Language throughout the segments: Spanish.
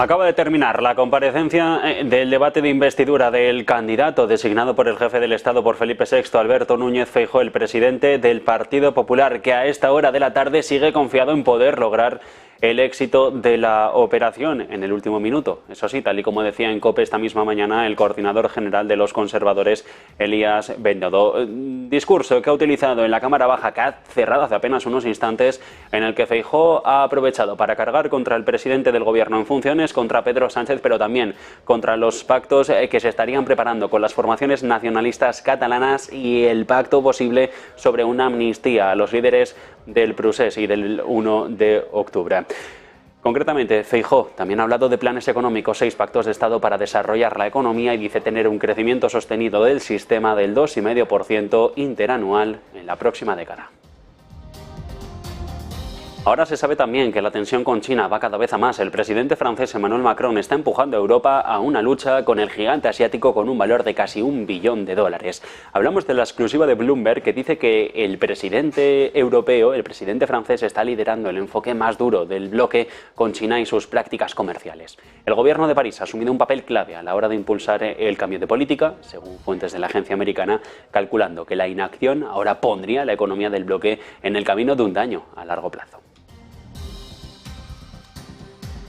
Acaba de terminar la comparecencia del debate de investidura del candidato designado por el jefe del Estado por Felipe VI, Alberto Núñez Feijóo, el presidente del Partido Popular, que a esta hora de la tarde sigue confiado en poder lograr el éxito de la operación en el último minuto. Eso sí, tal y como decía en COPE esta misma mañana el coordinador general de los conservadores, Elías Bendodo. Discurso que ha utilizado en la Cámara Baja, que ha cerrado hace apenas unos instantes, en el que Feijóo ha aprovechado para cargar contra el presidente del gobierno en funciones, contra Pedro Sánchez, pero también contra los pactos que se estarían preparando con las formaciones nacionalistas catalanas y el pacto posible sobre una amnistía a los líderes del Procés y del 1 de octubre. Concretamente, Feijóo también ha hablado de planes económicos, 6 pactos de Estado para desarrollar la economía y dice tener un crecimiento sostenido del sistema del 2,5% interanual en la próxima década. Ahora se sabe también que la tensión con China va cada vez a más. El presidente francés Emmanuel Macron está empujando a Europa a una lucha con el gigante asiático con un valor de casi $1 billón. Hablamos de la exclusiva de Bloomberg, que dice que el presidente europeo, el presidente francés, está liderando el enfoque más duro del bloque con China y sus prácticas comerciales. El gobierno de París ha asumido un papel clave a la hora de impulsar el cambio de política, según fuentes de la agencia americana, calculando que la inacción ahora pondría la economía del bloque en el camino de un daño a largo plazo.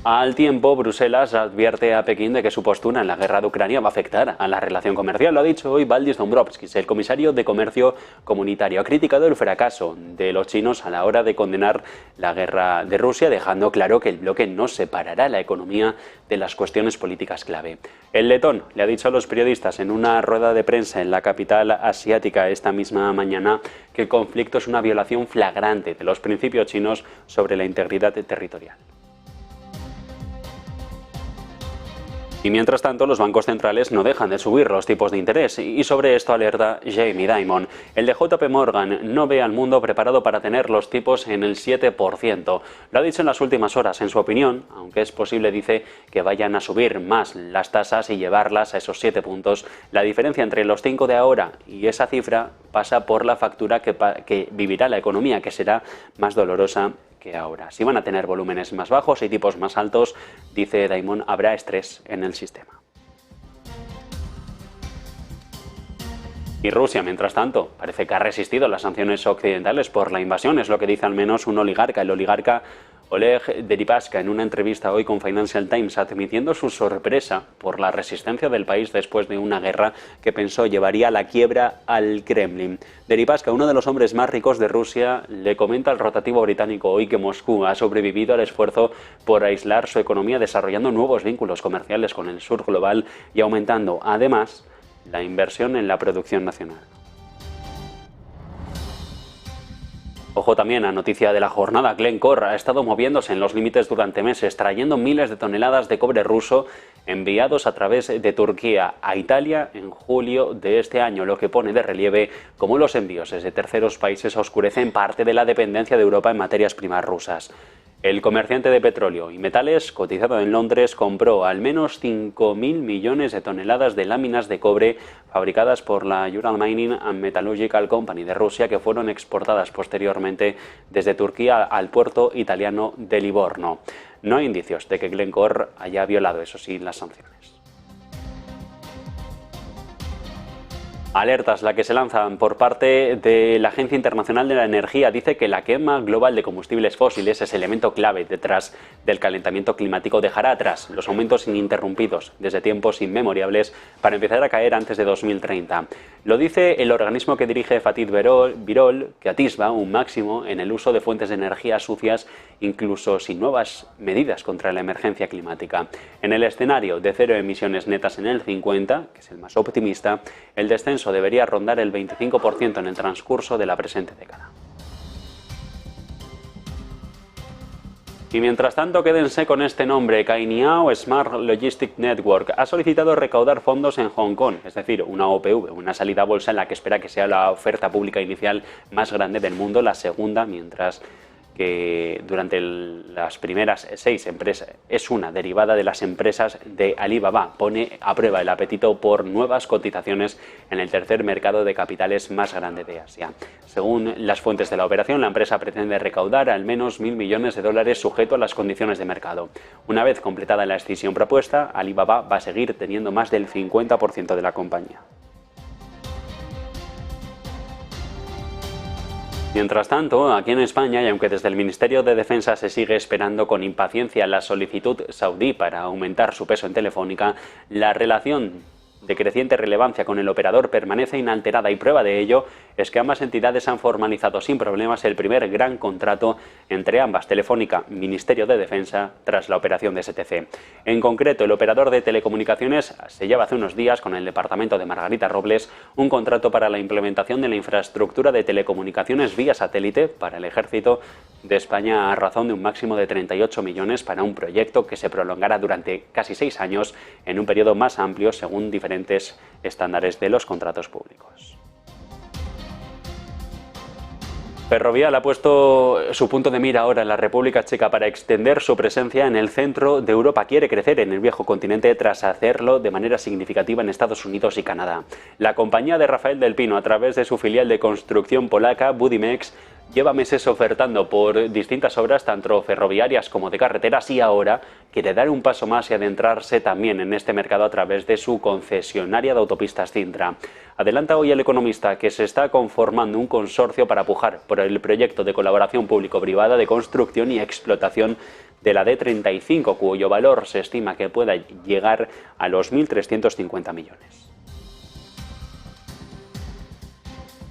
Al tiempo, Bruselas advierte a Pekín de que su postura en la guerra de Ucrania va a afectar a la relación comercial. Lo ha dicho hoy Valdis Dombrovskis, el comisario de Comercio Comunitario. Ha criticado el fracaso de los chinos a la hora de condenar la guerra de Rusia, dejando claro que el bloque no separará la economía de las cuestiones políticas clave. El letón le ha dicho a los periodistas en una rueda de prensa en la capital asiática esta misma mañana que el conflicto es una violación flagrante de los principios chinos sobre la integridad territorial. Y mientras tanto, los bancos centrales no dejan de subir los tipos de interés y sobre esto alerta Jamie Dimon. El de JP Morgan no ve al mundo preparado para tener los tipos en el 7%. Lo ha dicho en las últimas horas. En su opinión, aunque es posible, dice, que vayan a subir más las tasas y llevarlas a esos 7 puntos, la diferencia entre los 5 de ahora y esa cifra pasa por la factura que vivirá la economía, que será más dolorosa que ahora. Si van a tener volúmenes más bajos y tipos más altos, dice Dimon, habrá estrés en el sistema. Y Rusia, mientras tanto, parece que ha resistido las sanciones occidentales por la invasión, es lo que dice al menos un oligarca, el oligarca Oleg Deripaska, en una entrevista hoy con Financial Times, admitiendo su sorpresa por la resistencia del país después de una guerra que pensó llevaría a la quiebra al Kremlin. Deripaska, uno de los hombres más ricos de Rusia, le comenta al rotativo británico hoy que Moscú ha sobrevivido al esfuerzo por aislar su economía, desarrollando nuevos vínculos comerciales con el sur global y aumentando, además, la inversión en la producción nacional. Ojo también a noticia de la jornada, Glencore ha estado moviéndose en los límites durante meses, trayendo miles de toneladas de cobre ruso enviados a través de Turquía a Italia en julio de este año, lo que pone de relieve cómo los envíos desde terceros países oscurecen parte de la dependencia de Europa en materias primas rusas. El comerciante de petróleo y metales, cotizado en Londres, compró al menos 5.000 millones de toneladas de láminas de cobre fabricadas por la Ural Mining and Metallurgical Company de Rusia, que fueron exportadas posteriormente desde Turquía al puerto italiano de Livorno. No hay indicios de que Glencore haya violado, eso sí, las sanciones. Alertas la que se lanzan por parte de la Agencia Internacional de la Energía. Dice que la quema global de combustibles fósiles es elemento clave detrás del calentamiento climático. Dejará atrás los aumentos ininterrumpidos desde tiempos inmemoriales para empezar a caer antes de 2030. Lo dice el organismo que dirige Fatih Birol, que atisba un máximo en el uso de fuentes de energía sucias, incluso sin nuevas medidas contra la emergencia climática. En el escenario de cero emisiones netas en el 50, que es el más optimista, el descenso debería rondar el 25% en el transcurso de la presente década. Y mientras tanto, quédense con este nombre. Cainiao Smart Logistics Network ha solicitado recaudar fondos en Hong Kong, es decir, una OPV, una salida a bolsa en la que espera que sea la oferta pública inicial más grande del mundo, la segunda, mientras que durante las primeras 6 empresas es una derivada de las empresas de Alibaba. Pone a prueba el apetito por nuevas cotizaciones en el tercer mercado de capitales más grande de Asia. Según las fuentes de la operación, la empresa pretende recaudar al menos $1.000 millones sujeto a las condiciones de mercado. Una vez completada la escisión propuesta, Alibaba va a seguir teniendo más del 50% de la compañía. Mientras tanto, aquí en España, y aunque desde el Ministerio de Defensa se sigue esperando con impaciencia la solicitud saudí para aumentar su peso en Telefónica, la relación de creciente relevancia con el operador permanece inalterada y prueba de ello es que ambas entidades han formalizado sin problemas el primer gran contrato entre ambas, Telefónica, Ministerio de Defensa, tras la operación de STC. En concreto, el operador de telecomunicaciones sellaba hace unos días con el departamento de Margarita Robles un contrato para la implementación de la infraestructura de telecomunicaciones vía satélite para el Ejército de España a razón de un máximo de 38 millones para un proyecto que se prolongará durante casi 6 años en un periodo más amplio según diferentes estándares de los contratos públicos. Ferrovial ha puesto su punto de mira ahora en la República Checa para extender su presencia en el centro de Europa. Quiere crecer en el viejo continente tras hacerlo de manera significativa en Estados Unidos y Canadá. La compañía de Rafael del Pino, a través de su filial de construcción polaca Budimex, lleva meses ofertando por distintas obras, tanto ferroviarias como de carreteras, y ahora quiere dar un paso más y adentrarse también en este mercado a través de su concesionaria de autopistas Cintra. Adelanta hoy El Economista que se está conformando un consorcio para pujar por el proyecto de colaboración público-privada de construcción y explotación de la D35, cuyo valor se estima que pueda llegar a los 1.350 millones.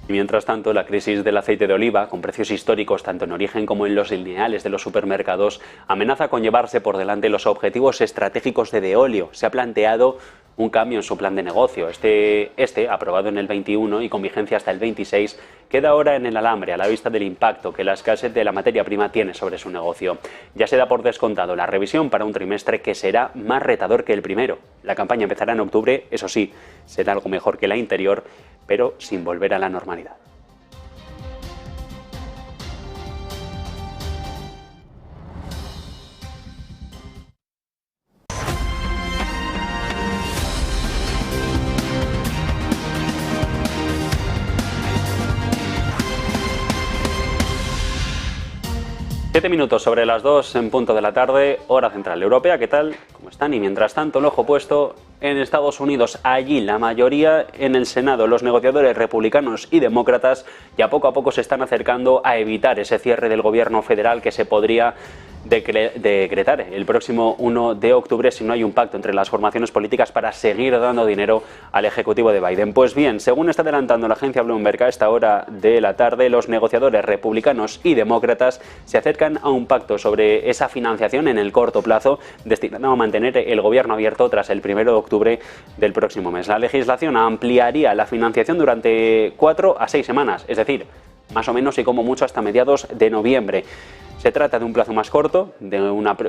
Y mientras tanto, la crisis del aceite de oliva, con precios históricos tanto en origen como en los lineales de los supermercados, amenaza con llevarse por delante los objetivos estratégicos de Deolio. Se ha planteado un cambio en su plan de negocio. Este, aprobado en el 21 y con vigencia hasta el 26, queda ahora en el alambre a la vista del impacto que la escasez de la materia prima tiene sobre su negocio. Ya se da por descontado la revisión para un trimestre que será más retador que el primero. La campaña empezará en octubre, eso sí, será algo mejor que la anterior, pero sin volver a la normalidad. Siete minutos sobre las 2 en punto de la tarde, hora central europea. ¿Qué tal? ¿Cómo están? Y mientras tanto, el ojo puesto en Estados Unidos. Allí la mayoría en el Senado, los negociadores republicanos y demócratas, ya poco a poco se están acercando a evitar ese cierre del gobierno federal que se podría decretar el próximo 1 de octubre si no hay un pacto entre las formaciones políticas para seguir dando dinero al ejecutivo de Biden. Pues bien, según está adelantando la agencia Bloomberg a esta hora de la tarde, los negociadores republicanos y demócratas se acercan a un pacto sobre esa financiación en el corto plazo, destinado a mantener el gobierno abierto tras el 1 de octubre del próximo mes. La legislación ampliaría la financiación durante 4 a 6 semanas, es decir, más o menos y como mucho hasta mediados de noviembre. Se trata de un plazo más corto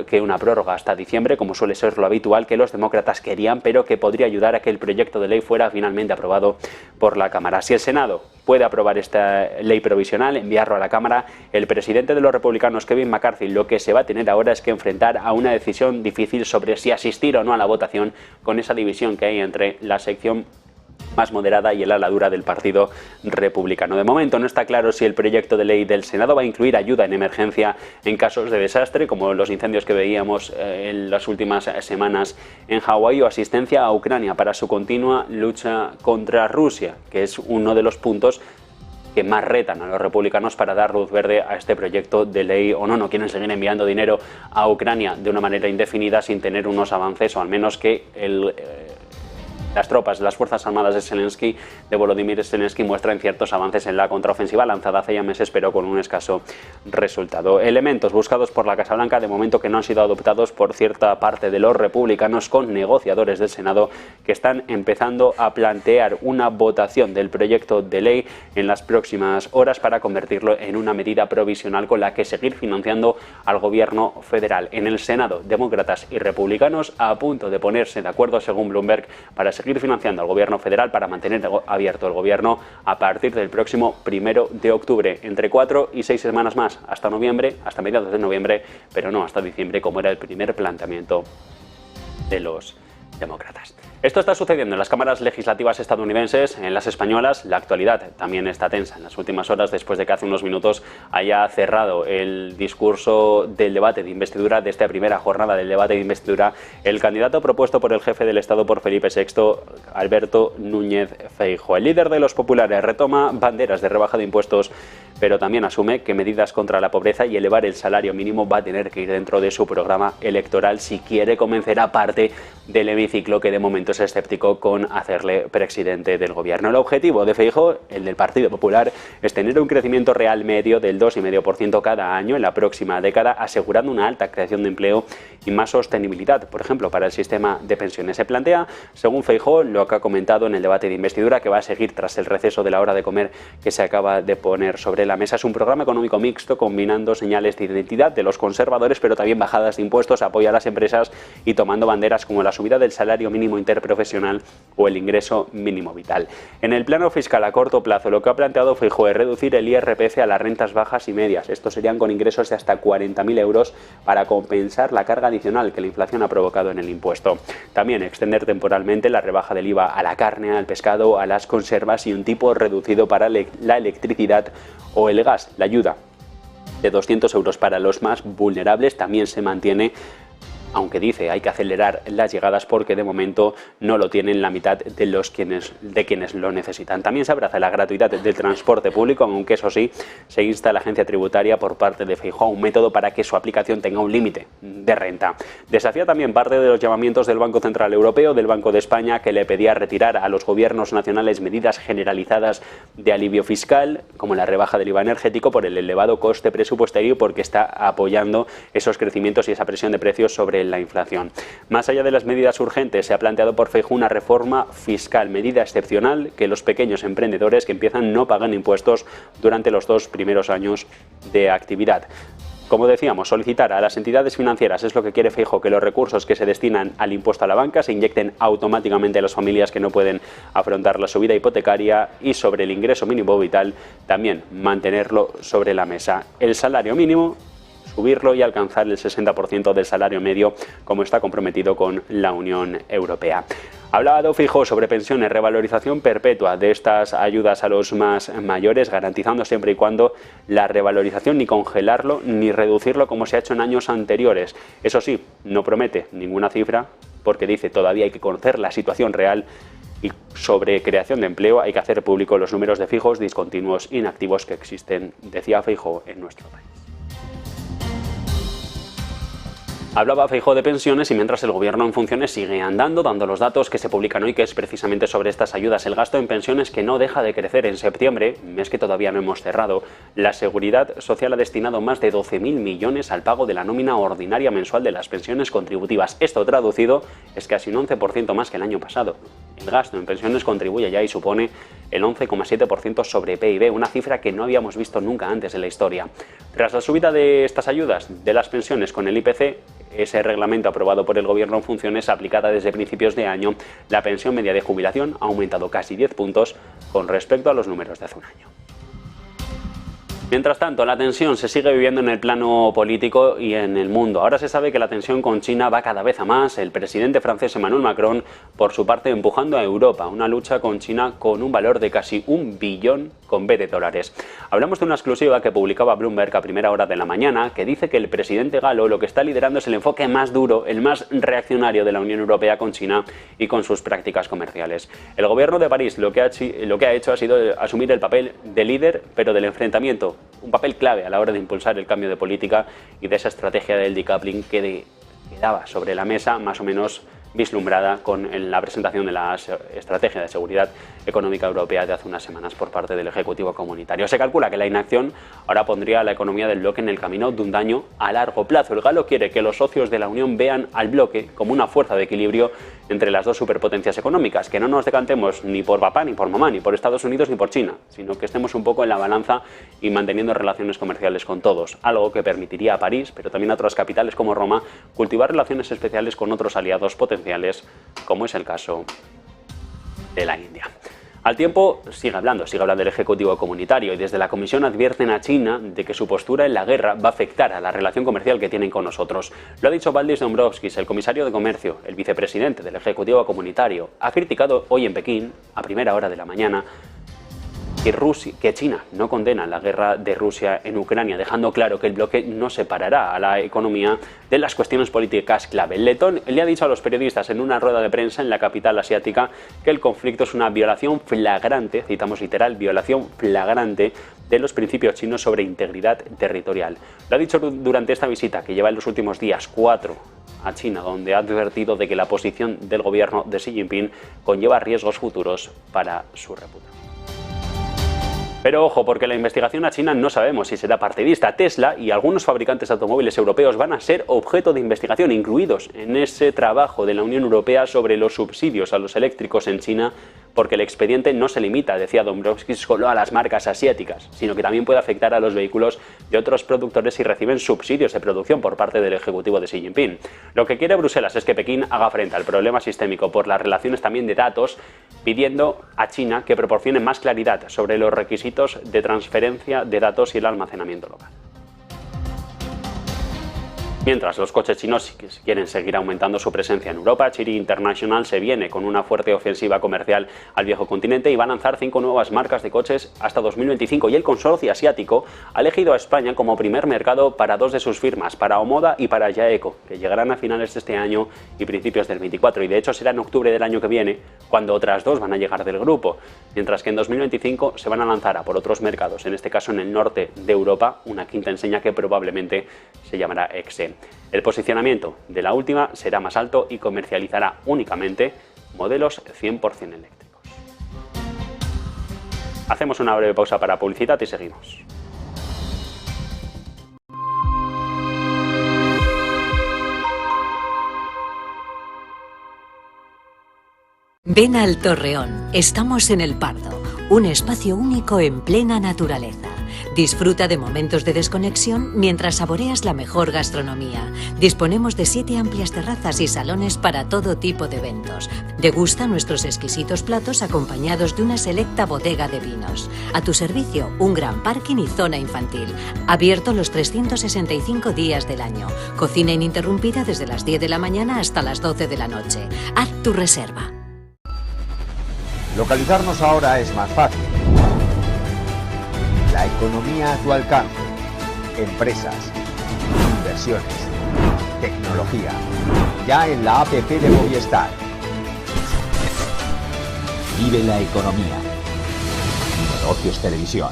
que una prórroga hasta diciembre, como suele ser lo habitual que los demócratas querían, pero que podría ayudar a que el proyecto de ley fuera finalmente aprobado por la Cámara. Si el Senado puede aprobar esta ley provisional, enviarlo a la Cámara, el presidente de los republicanos, Kevin McCarthy, lo que se va a tener ahora es que enfrentar a una decisión difícil sobre si asistir o no a la votación, con esa división que hay entre la sección más moderada y el ala dura del Partido Republicano. De momento no está claro si el proyecto de ley del Senado va a incluir ayuda en emergencia en casos de desastre, como los incendios que veíamos en las últimas semanas en Hawái, o asistencia a Ucrania para su continua lucha contra Rusia, que es uno de los puntos que más retan a los republicanos para dar luz verde a este proyecto de ley o no. No quieren seguir enviando dinero a Ucrania de una manera indefinida sin tener unos avances, o al menos que las tropas, las Fuerzas Armadas de Volodymyr Zelensky muestran ciertos avances en la contraofensiva lanzada hace ya meses, pero con un escaso resultado. Elementos buscados por la Casa Blanca de momento que no han sido adoptados por cierta parte de los republicanos, con negociadores del Senado que están empezando a plantear una votación del proyecto de ley en las próximas horas para convertirlo en una medida provisional con la que seguir financiando al gobierno federal. En el Senado, demócratas y republicanos a punto de ponerse de acuerdo, según Bloomberg, para seguir seguir financiando al gobierno federal para mantener abierto el gobierno a partir del próximo 1 de octubre, entre 4 y 6 semanas más, hasta noviembre, hasta mediados de noviembre, pero no hasta diciembre, como era el primer planteamiento de los demócratas. Esto está sucediendo en las cámaras legislativas estadounidenses, en las españolas. La actualidad también está tensa en las últimas horas, después de que hace unos minutos haya cerrado el discurso del debate de investidura, de esta primera jornada del debate de investidura, el candidato propuesto por el jefe del Estado por Felipe VI, Alberto Núñez Feijóo. El líder de los populares retoma banderas de rebaja de impuestos, pero también asume que medidas contra la pobreza y elevar el salario mínimo va a tener que ir dentro de su programa electoral si quiere convencer a parte del hemiciclo, que de momento es escéptico con hacerle presidente del gobierno. El objetivo de Feijóo, el del Partido Popular, es tener un crecimiento real medio del 2,5% cada año en la próxima década, asegurando una alta creación de empleo y más sostenibilidad, por ejemplo, para el sistema de pensiones. Se plantea, según Feijóo, lo que ha comentado en el debate de investidura, que va a seguir tras el receso de la hora de comer que se acaba de poner sobre la mesa. Es un programa económico mixto, combinando señales de identidad de los conservadores, pero también bajadas de impuestos, apoyo a las empresas y tomando banderas como la subida del salario mínimo interprofesional o el ingreso mínimo vital. En el plano fiscal a corto plazo, lo que ha planteado Feijóo es reducir el IRPF a las rentas bajas y medias. Estos serían con ingresos de hasta 40.000 euros para compensar la carga adicional que la inflación ha provocado en el impuesto. También extender temporalmente la rebaja del IVA a la carne, al pescado, a las conservas y un tipo reducido para la electricidad o el gas. La ayuda de 200 euros para los más vulnerables también se mantiene, aunque dice hay que acelerar las llegadas porque de momento no lo tienen la mitad de quienes lo necesitan. También se abraza la gratuidad del transporte público, aunque eso sí, se insta a la agencia tributaria por parte de Feijóo a un método para que su aplicación tenga un límite de renta. Desafía también parte de los llamamientos del Banco Central Europeo, del Banco de España, que le pedía retirar a los gobiernos nacionales medidas generalizadas de alivio fiscal, como la rebaja del IVA energético, por el elevado coste presupuestario, porque está apoyando esos crecimientos y esa presión de precios sobre la inflación. Más allá de las medidas urgentes, se ha planteado por Feijóo una reforma fiscal, medida excepcional, que los pequeños emprendedores que empiezan no pagan impuestos durante los 2 primeros años de actividad. Como decíamos, solicitar a las entidades financieras es lo que quiere Feijóo, que los recursos que se destinan al impuesto a la banca se inyecten automáticamente a las familias que no pueden afrontar la subida hipotecaria, y sobre el ingreso mínimo vital también mantenerlo sobre la mesa. El salario mínimo, subirlo y alcanzar el 60% del salario medio, como está comprometido con la Unión Europea. Hablaba Feijóo sobre pensiones, revalorización perpetua de estas ayudas a los más mayores, garantizando siempre y cuando la revalorización, ni congelarlo ni reducirlo como se ha hecho en años anteriores. Eso sí, no promete ninguna cifra, porque dice todavía hay que conocer la situación real, y sobre creación de empleo hay que hacer público los números de fijos, discontinuos, inactivos que existen, decía Feijóo, en nuestro país. Hablaba Feijóo de pensiones y mientras el gobierno en funciones sigue andando, dando los datos que se publican hoy, que es precisamente sobre estas ayudas. El gasto en pensiones, que no deja de crecer en septiembre, mes que todavía no hemos cerrado. La Seguridad Social ha destinado más de 12.000 millones al pago de la nómina ordinaria mensual de las pensiones contributivas. Esto traducido es casi un 11% más que el año pasado. El gasto en pensiones contribuye ya y supone el 11,7% sobre PIB, una cifra que no habíamos visto nunca antes en la historia. Tras la subida de estas ayudas de las pensiones con el IPC, ese reglamento aprobado por el gobierno en funciones, aplicada desde principios de año, la pensión media de jubilación ha aumentado casi 10 puntos con respecto a los números de hace un año. Mientras tanto, la tensión se sigue viviendo en el plano político y en el mundo. Ahora se sabe que la tensión con China va cada vez a más. El presidente francés Emmanuel Macron, por su parte, empujando a Europa una lucha con China con un valor de casi 1 billón con B de dólares. Hablamos de una exclusiva que publicaba Bloomberg a primera hora de la mañana, que dice que el presidente galo lo que está liderando es el enfoque más duro, el más reaccionario de la Unión Europea con China y con sus prácticas comerciales. El gobierno de París lo que ha hecho ha sido asumir el papel de líder, pero del enfrentamiento, un papel clave a la hora de impulsar el cambio de política y de esa estrategia del decoupling que quedaba sobre la mesa más o menos vislumbrada con la presentación de la Estrategia de Seguridad Económica Europea de hace unas semanas por parte del Ejecutivo Comunitario. Se calcula que la inacción ahora pondría a la economía del bloque en el camino de un daño a largo plazo. El galo quiere que los socios de la Unión vean al bloque como una fuerza de equilibrio entre las dos superpotencias económicas, que no nos decantemos ni por papá, ni por mamá, ni por Estados Unidos, ni por China, sino que estemos un poco en la balanza y manteniendo relaciones comerciales con todos, algo que permitiría a París, pero también a otras capitales como Roma, cultivar relaciones especiales con otros aliados potenciales, como es el caso de la India. Al tiempo, sigue hablando el Ejecutivo Comunitario y desde la Comisión advierten a China de que su postura en la guerra va a afectar a la relación comercial que tienen con nosotros. Lo ha dicho Valdis Dombrovskis, el comisario de Comercio, el vicepresidente del Ejecutivo Comunitario. Ha criticado hoy en Pekín, a primera hora de la mañana, que China no condena la guerra de Rusia en Ucrania, dejando claro que el bloque no separará a la economía de las cuestiones políticas clave. El letón le ha dicho a los periodistas en una rueda de prensa en la capital asiática que el conflicto es una violación flagrante, citamos literal, violación flagrante de los principios chinos sobre integridad territorial. Lo ha dicho durante esta visita, que lleva en los últimos días 4 a China, donde ha advertido de que la posición del gobierno de Xi Jinping conlleva riesgos futuros para su reputación. Pero ojo, porque la investigación a China no sabemos si será partidista. Tesla y algunos fabricantes de automóviles europeos van a ser objeto de investigación, incluidos en ese trabajo de la Unión Europea sobre los subsidios a los eléctricos en China, porque el expediente no se limita, decía Dombrovskis, solo a las marcas asiáticas, sino que también puede afectar a los vehículos de otros productores si reciben subsidios de producción por parte del Ejecutivo de Xi Jinping. Lo que quiere Bruselas es que Pekín haga frente al problema sistémico por las relaciones también de datos, pidiendo a China que proporcione más claridad sobre los requisitos de transferencia de datos y el almacenamiento local. Mientras los coches chinos quieren seguir aumentando su presencia en Europa, Chery International se viene con una fuerte ofensiva comercial al viejo continente y va a lanzar 5 nuevas marcas de coches hasta 2025. Y el consorcio asiático ha elegido a España como primer mercado para 2 de sus firmas, para Omoda y para Jaeco, que llegarán a finales de este año y principios del 24. Y de hecho será en octubre del año que viene cuando otras 2 van a llegar del grupo, mientras que en 2025 se van a lanzar a por otros mercados, en este caso en el norte de Europa, una quinta enseña que probablemente se llamará Exe. El posicionamiento de la última será más alto y comercializará únicamente modelos 100% eléctricos. Hacemos una breve pausa para publicidad y seguimos. Ven al Torreón, estamos en El Pardo, un espacio único en plena naturaleza. Disfruta de momentos de desconexión mientras saboreas la mejor gastronomía. Disponemos de 7 amplias terrazas y salones para todo tipo de eventos. Degusta nuestros exquisitos platos acompañados de una selecta bodega de vinos. A tu servicio, un gran parking y zona infantil. Abierto los 365 días del año. Cocina ininterrumpida desde las 10 de la mañana hasta las 12 de la noche. Haz tu reserva. Localizarnos ahora es más fácil. La economía a tu alcance, empresas, inversiones, tecnología, ya en la APP de Movistar. Vive la economía. Negocios Televisión.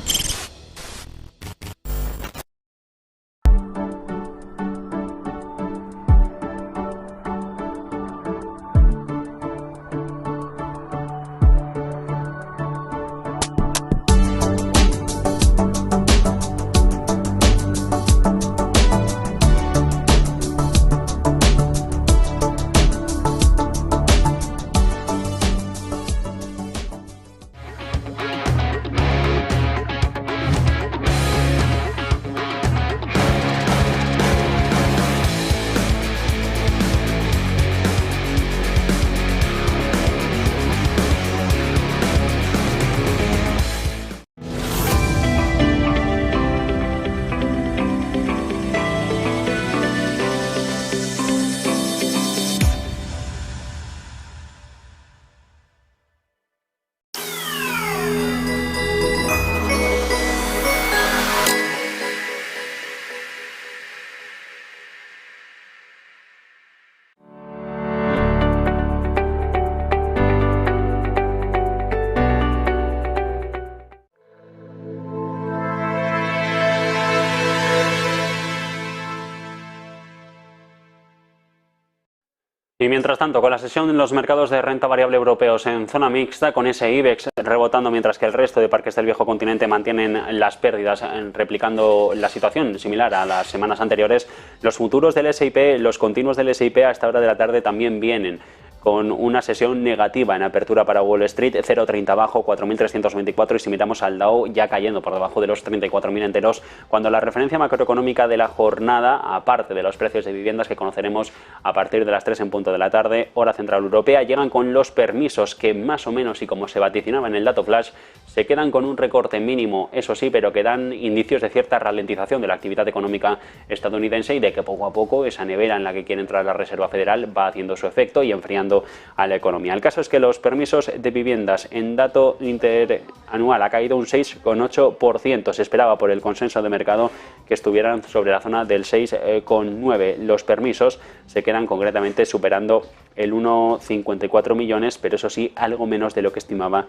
Y mientras tanto, con la sesión en los mercados de renta variable europeos en zona mixta, con ese IBEX rebotando mientras que el resto de parques del viejo continente mantienen las pérdidas, replicando la situación similar a las semanas anteriores, los futuros del S&P, los continuos del S&P a esta hora de la tarde también vienen con una sesión negativa en apertura para Wall Street, 0,30 abajo, 4.324, y si miramos al Dow ya cayendo por debajo de los 34.000 enteros, cuando la referencia macroeconómica de la jornada, aparte de los precios de viviendas que conoceremos a partir de las 3 en punto de la tarde, hora central europea, llegan con los permisos que más o menos, y como se vaticinaba en el dato flash, se quedan con un recorte mínimo, eso sí, pero que dan indicios de cierta ralentización de la actividad económica estadounidense y de que poco a poco esa nevera en la que quiere entrar la Reserva Federal va haciendo su efecto y enfriando a la economía. El caso es que los permisos de viviendas en dato interanual ha caído un 6,8%. Se esperaba por el consenso de mercado que estuvieran sobre la zona del 6,9%. Los permisos se quedan concretamente superando el 1,54 millones, pero eso sí, algo menos de lo que estimaba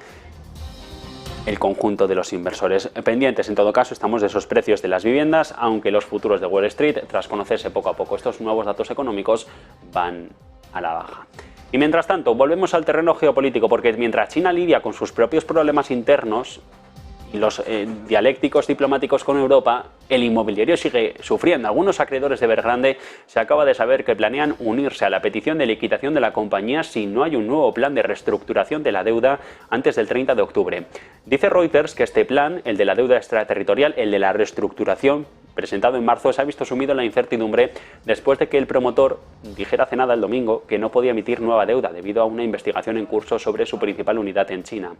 el conjunto de los inversores. Pendientes, en todo caso, estamos de esos precios de las viviendas, aunque los futuros de Wall Street, tras conocerse poco a poco estos nuevos datos económicos, van a la baja. Y mientras tanto, volvemos al terreno geopolítico, porque mientras China lidia con sus propios problemas internos y los dialécticos diplomáticos con Europa, el inmobiliario sigue sufriendo. Algunos acreedores de Evergrande se acaba de saber que planean unirse a la petición de liquidación de la compañía si no hay un nuevo plan de reestructuración de la deuda antes del 30 de octubre. Dice Reuters que este plan, el de la deuda extraterritorial, el de la reestructuración, presentado en marzo, se ha visto sumido en la incertidumbre después de que el promotor dijera hace nada el domingo que no podía emitir nueva deuda debido a una investigación en curso sobre su principal unidad en China.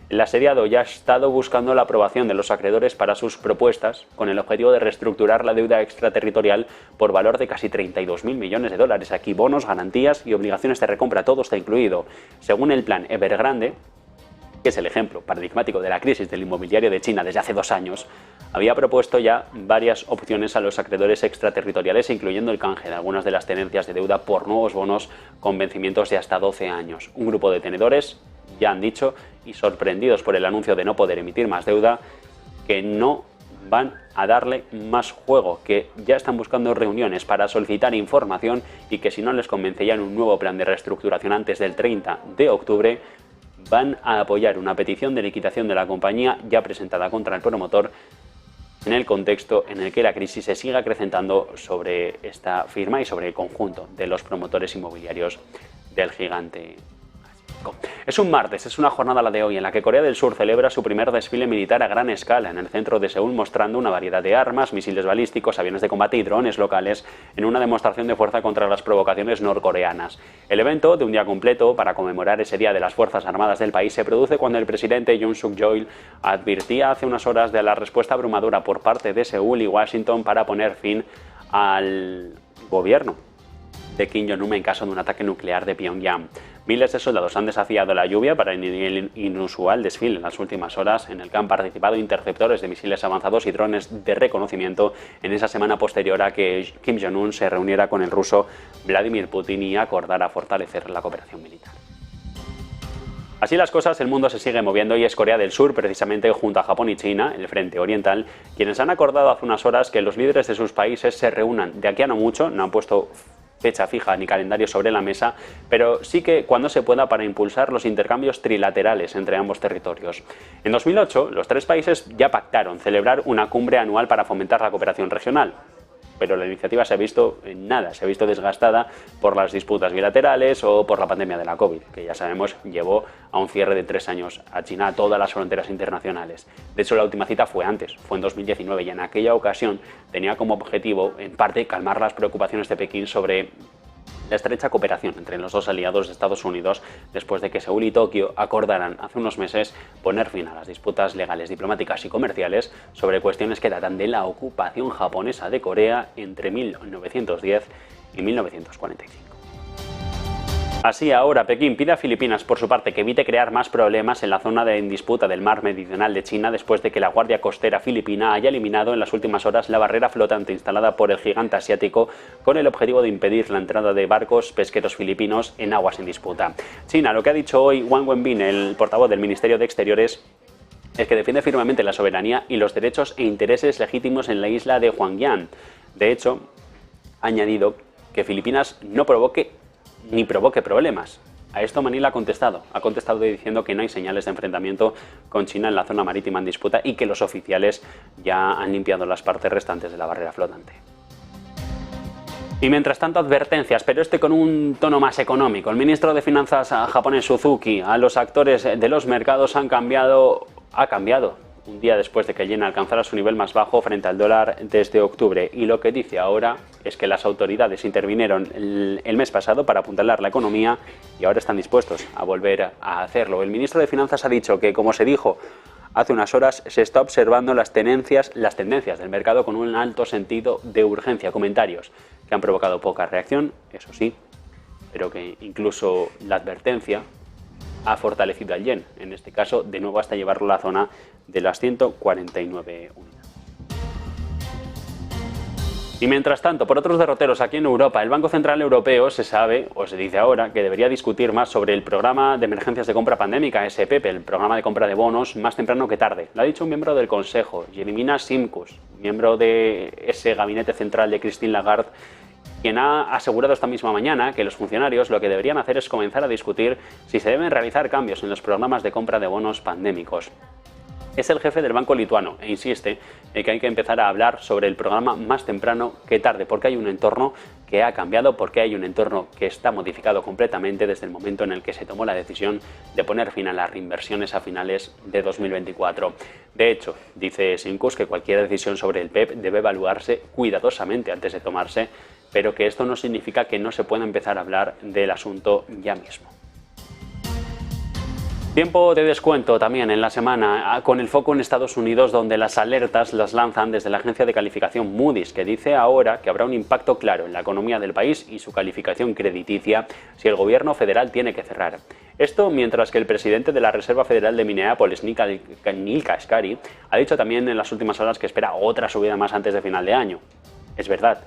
El asediado ya ha estado buscando la aprobación de los acreedores para sus propuestas, con el objetivo de reestructurar la deuda extraterritorial por valor de casi 32.000 millones de dólares. Aquí bonos, garantías y obligaciones de recompra, todo está incluido. Según el plan Evergrande, que es el ejemplo paradigmático de la crisis del inmobiliario de China desde hace 2 años, había propuesto ya varias opciones a los acreedores extraterritoriales, incluyendo el canje de algunas de las tenencias de deuda por nuevos bonos con vencimientos de hasta 12 años. Un grupo de tenedores ya han dicho, y sorprendidos por el anuncio de no poder emitir más deuda, que no van a darle más juego, que ya están buscando reuniones para solicitar información y que si no les convencerían un nuevo plan de reestructuración antes del 30 de octubre, van a apoyar una petición de liquidación de la compañía ya presentada contra el promotor en el contexto en el que la crisis se sigue acrecentando sobre esta firma y sobre el conjunto de los promotores inmobiliarios del gigante. Es un martes, es una jornada la de hoy en la que Corea del Sur celebra su primer desfile militar a gran escala en el centro de Seúl, mostrando una variedad de armas, misiles balísticos, aviones de combate y drones locales en una demostración de fuerza contra las provocaciones norcoreanas. El evento, de un día completo para conmemorar ese día de las Fuerzas Armadas del país, se produce cuando el presidente Yoon Suk-yeol advirtía hace unas horas de la respuesta abrumadora por parte de Seúl y Washington para poner fin al gobierno de Kim Jong-un en caso de un ataque nuclear de Pyongyang. Miles de soldados han desafiado la lluvia para el inusual desfile en las últimas horas, en el que han participado interceptores de misiles avanzados y drones de reconocimiento en esa semana posterior a que Kim Jong-un se reuniera con el ruso Vladimir Putin y acordara fortalecer la cooperación militar. Así las cosas, el mundo se sigue moviendo y es Corea del Sur, precisamente junto a Japón y China, el frente oriental, quienes han acordado hace unas horas que los líderes de sus países se reúnan de aquí a no mucho, no han puesto fecha fija ni calendario sobre la mesa, pero sí que cuando se pueda para impulsar los intercambios trilaterales entre ambos territorios. En 2008, los 3 países ya pactaron celebrar una cumbre anual para fomentar la cooperación regional, pero la iniciativa se ha visto en nada, se ha visto desgastada por las disputas bilaterales o por la pandemia de la COVID, que ya sabemos llevó a un cierre de 3 años a China a todas las fronteras internacionales. De hecho, la última cita fue antes, fue en 2019, y en aquella ocasión tenía como objetivo, en parte, calmar las preocupaciones de Pekín sobre la estrecha cooperación entre los 2 aliados de Estados Unidos después de que Seúl y Tokio acordaran hace unos meses poner fin a las disputas legales, diplomáticas y comerciales sobre cuestiones que datan de la ocupación japonesa de Corea entre 1910 y 1945. Así, ahora Pekín pide a Filipinas, por su parte, que evite crear más problemas en la zona en disputa del mar meridional de China después de que la Guardia Costera filipina haya eliminado en las últimas horas la barrera flotante instalada por el gigante asiático con el objetivo de impedir la entrada de barcos pesqueros filipinos en aguas en disputa. China, lo que ha dicho hoy Wang Wenbin, el portavoz del Ministerio de Exteriores, es que defiende firmemente la soberanía y los derechos e intereses legítimos en la isla de Hwangyan. De hecho, ha añadido que Filipinas no provoque problemas. A esto Manila ha contestado diciendo que no hay señales de enfrentamiento con China en la zona marítima en disputa y que los oficiales ya han limpiado las partes restantes de la barrera flotante. Y mientras tanto, advertencias, pero con un tono más económico. El ministro de Finanzas japonés Suzuki a los actores de los mercados ha cambiado un día después de que el yen alcanzara su nivel más bajo frente al dólar desde octubre. Y lo que dice ahora es que las autoridades intervinieron el mes pasado para apuntalar la economía y ahora están dispuestos a volver a hacerlo. El ministro de Finanzas ha dicho que, como se dijo hace unas horas, se está observando las tendencias del mercado con un alto sentido de urgencia. Comentarios que han provocado poca reacción, eso sí, pero que incluso la advertencia ha fortalecido al yen, en este caso de nuevo hasta llevarlo a la zona de las 149 unidades. Y mientras tanto, por otros derroteros aquí en Europa, el Banco Central Europeo se sabe, o se dice ahora, que debería discutir más sobre el programa de emergencias de compra pandémica, SPP, el programa de compra de bonos, más temprano que tarde. Lo ha dicho un miembro del Consejo, Jereminas Simkus, miembro de ese gabinete central de Christine Lagarde, quien ha asegurado esta misma mañana que los funcionarios lo que deberían hacer es comenzar a discutir si se deben realizar cambios en los programas de compra de bonos pandémicos. Es el jefe del banco lituano e insiste en que hay que empezar a hablar sobre el programa más temprano que tarde, porque hay un entorno que ha cambiado, porque hay un entorno que está modificado completamente desde el momento en el que se tomó la decisión de poner fin a las reinversiones a finales de 2024. De hecho, dice Simkus que cualquier decisión sobre el PEP debe evaluarse cuidadosamente antes de tomarse, pero que esto no significa que no se pueda empezar a hablar del asunto ya mismo. Tiempo de descuento también en la semana, con el foco en Estados Unidos, donde las alertas las lanzan desde la agencia de calificación Moody's, que dice ahora que habrá un impacto claro en la economía del país y su calificación crediticia si el gobierno federal tiene que cerrar. Esto mientras que el presidente de la Reserva Federal de Minneapolis, Neel Kashkari, ha dicho también en las últimas horas que espera otra subida más antes de final de año. Es verdad,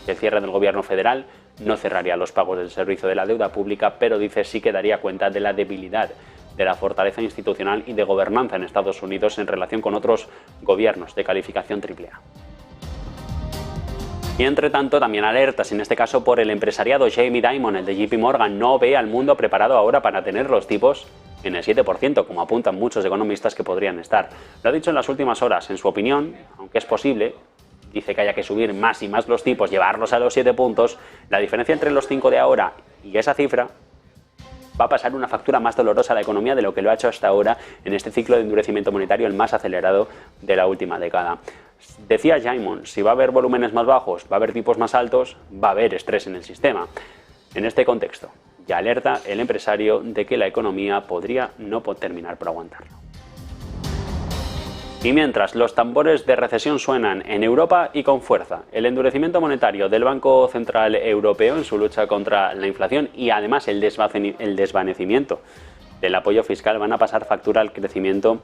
el cierre del gobierno federal no cerraría los pagos del servicio de la deuda pública, pero dice sí que daría cuenta de la debilidad de la fortaleza institucional y de gobernanza en Estados Unidos en relación con otros gobiernos de calificación AAA. Y entre tanto, también alertas, en este caso por el empresariado. Jamie Dimon, el de JP Morgan, no ve al mundo preparado ahora para tener los tipos en el 7%, como apuntan muchos economistas que podrían estar. Lo ha dicho en las últimas horas. En su opinión, aunque es posible, dice que haya que subir más y más los tipos, llevarlos a los 7 puntos, la diferencia entre los 5 de ahora y esa cifra va a pasar una factura más dolorosa a la economía de lo que lo ha hecho hasta ahora en este ciclo de endurecimiento monetario, el más acelerado de la última década. Decía Dimon, si va a haber volúmenes más bajos, va a haber tipos más altos, va a haber estrés en el sistema. En este contexto, ya alerta el empresario de que la economía podría no terminar por aguantarlo. Y mientras los tambores de recesión suenan en Europa y con fuerza, el endurecimiento monetario del Banco Central Europeo en su lucha contra la inflación y además el desvanecimiento del apoyo fiscal van a pasar factura al crecimiento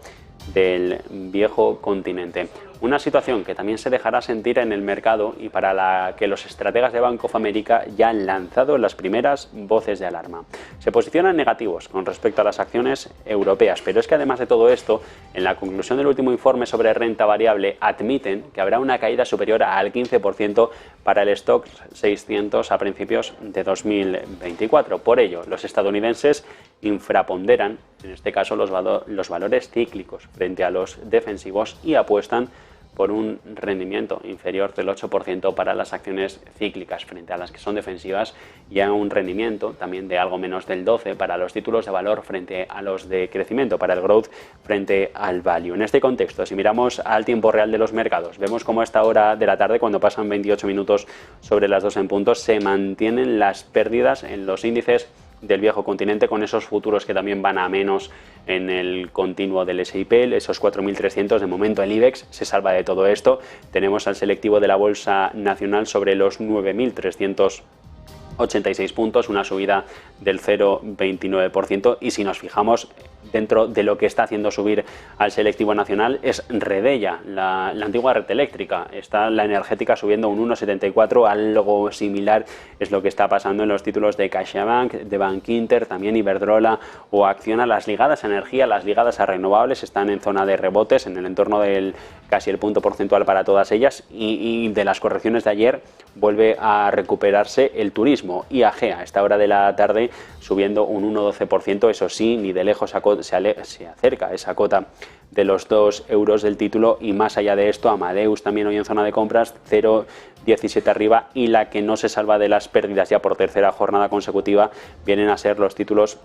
del viejo continente. Una situación que también se dejará sentir en el mercado y para la que los estrategas de Bank of America ya han lanzado las primeras voces de alarma. Se posicionan negativos con respecto a las acciones europeas, pero es que además de todo esto, en la conclusión del último informe sobre renta variable admiten que habrá una caída superior al 15% para el stock 600 a principios de 2024. Por ello, los estadounidenses infraponderan, en este caso, los valores cíclicos frente a los defensivos y apuestan por un rendimiento inferior del 8% para las acciones cíclicas frente a las que son defensivas y a un rendimiento también de algo menos del 12% para los títulos de valor frente a los de crecimiento, para el growth frente al value. En este contexto, si miramos al tiempo real de los mercados, vemos cómo a esta hora de la tarde, cuando pasan 28 minutos sobre las 2 en punto, se mantienen las pérdidas en los índices del viejo continente, con esos futuros que también van a menos en el continuo del S&P, esos 4.300. De momento el IBEX se salva de todo esto. Tenemos al selectivo de la Bolsa Nacional sobre los 9.386 puntos, una subida del 0,29%, y si nos fijamos dentro de lo que está haciendo subir al selectivo nacional es Redella, la antigua red eléctrica. Está la energética subiendo un 1,74, algo similar es lo que está pasando en los títulos de CaixaBank, de Bankinter, también Iberdrola o Acciona. Las ligadas a energía, las ligadas a renovables están en zona de rebotes, en el entorno del casi el punto porcentual para todas ellas, y de las correcciones de ayer vuelve a recuperarse el turismo. mismo. IAG a esta hora de la tarde subiendo un 1,12%, eso sí, ni de lejos se acerca a esa cota de los 2 euros del título, y más allá de esto, Amadeus también hoy en zona de compras, 0,17 arriba, y la que no se salva de las pérdidas ya por tercera jornada consecutiva vienen a ser los títulos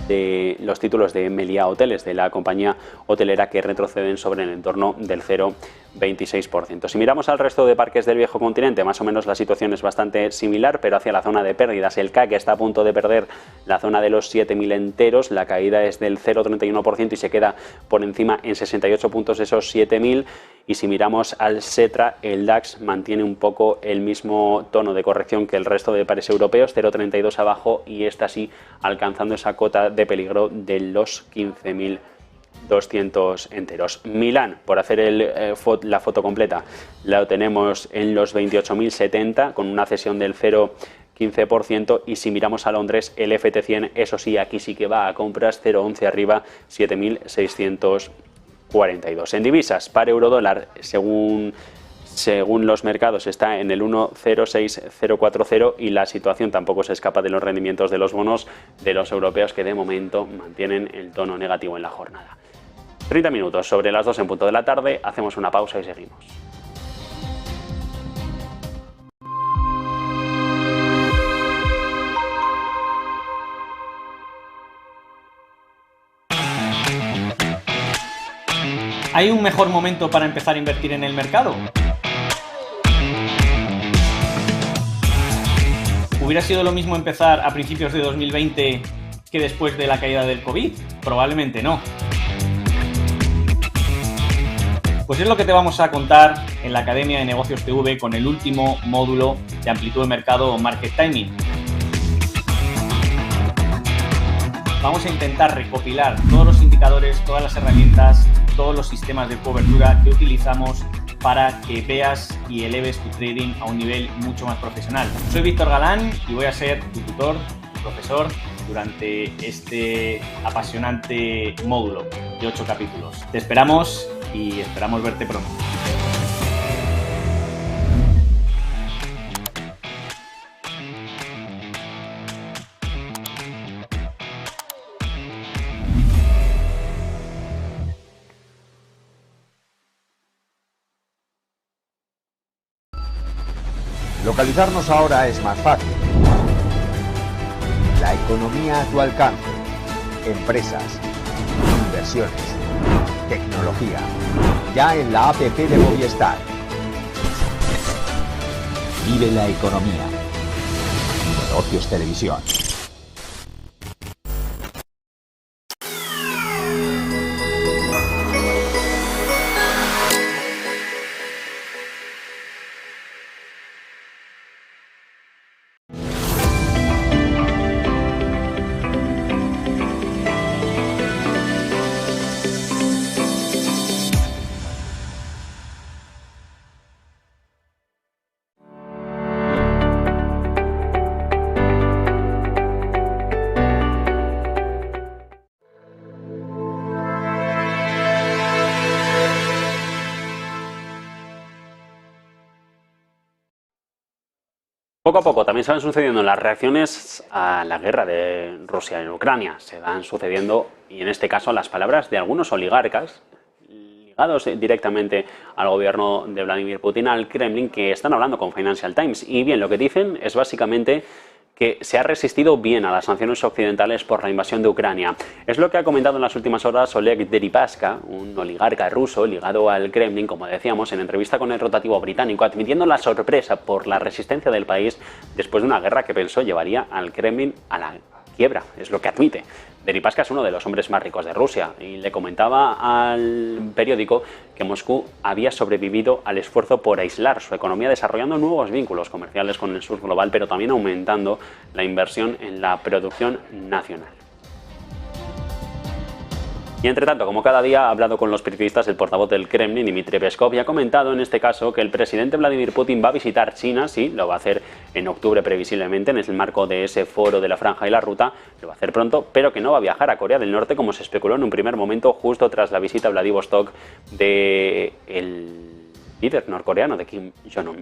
de Meliá Hoteles, de la compañía hotelera, que retroceden sobre el entorno del 0,26%. Si miramos al resto de parques del viejo continente, más o menos la situación es bastante similar, pero hacia la zona de pérdidas. El CAC está a punto de perder la zona de los 7.000 enteros, la caída es del 0,31% y se queda por encima en 68 puntos de esos 7.000. Y si miramos al Xetra, el DAX mantiene un poco el mismo tono de corrección que el resto de pares europeos, 0,32 abajo, y esta sí alcanzando esa cota de peligro de los 15.200 enteros. Milán, por hacer la foto completa, la tenemos en los 28.070 con una cesión del 0,15%, y si miramos a Londres, el FT100, eso sí, aquí sí que va a compras, 0,11 arriba, 7.642. En divisas, par euro-dólar, según los mercados, está en el 1,06040, y la situación tampoco se escapa de los rendimientos de los bonos de los europeos, que de momento mantienen el tono negativo en la jornada. 30 minutos sobre las 2 en punto de la tarde, hacemos una pausa y seguimos. ¿Hay un mejor momento para empezar a invertir en el mercado? ¿Hubiera sido lo mismo empezar a principios de 2020 que después de la caída del COVID? Probablemente no. Pues es lo que te vamos a contar en la Academia de Negocios TV con el último módulo de amplitud de mercado o Market Timing. Vamos a intentar recopilar todos los indicadores, todas las herramientas, todos los sistemas de cobertura que utilizamos para que veas y eleves tu trading a un nivel mucho más profesional. Soy Víctor Galán y voy a ser tu tutor, tu profesor, durante este apasionante módulo de 8 capítulos. Te esperamos y esperamos verte pronto. Localizarnos ahora es más fácil. La economía a tu alcance. Empresas, inversiones, tecnología. Ya en la APP de Movistar. Vive la economía. Negocios Televisión. Poco a poco también se van sucediendo las reacciones a la guerra de Rusia en Ucrania. Se van sucediendo, y en este caso, las palabras de algunos oligarcas ligados directamente al gobierno de Vladimir Putin, al Kremlin, que están hablando con Financial Times. Y bien, lo que dicen es básicamente que se ha resistido bien a las sanciones occidentales por la invasión de Ucrania. Es lo que ha comentado en las últimas horas Oleg Deripaska, un oligarca ruso ligado al Kremlin, como decíamos, en entrevista con el rotativo británico, admitiendo la sorpresa por la resistencia del país después de una guerra que pensó llevaría al Kremlin a la quiebra. Es lo que admite. Deripaska es uno de los hombres más ricos de Rusia y le comentaba al periódico que Moscú había sobrevivido al esfuerzo por aislar su economía, desarrollando nuevos vínculos comerciales con el sur global, pero también aumentando la inversión en la producción nacional. Y entre tanto, como cada día ha hablado con los periodistas el portavoz del Kremlin, Dmitry Peskov, y ha comentado en este caso que el presidente Vladimir Putin va a visitar China, sí, lo va a hacer en octubre previsiblemente, en el marco de ese foro de la Franja y la Ruta, lo va a hacer pronto, pero que no va a viajar a Corea del Norte como se especuló en un primer momento justo tras la visita a Vladivostok del líder norcoreano, de Kim Jong-un.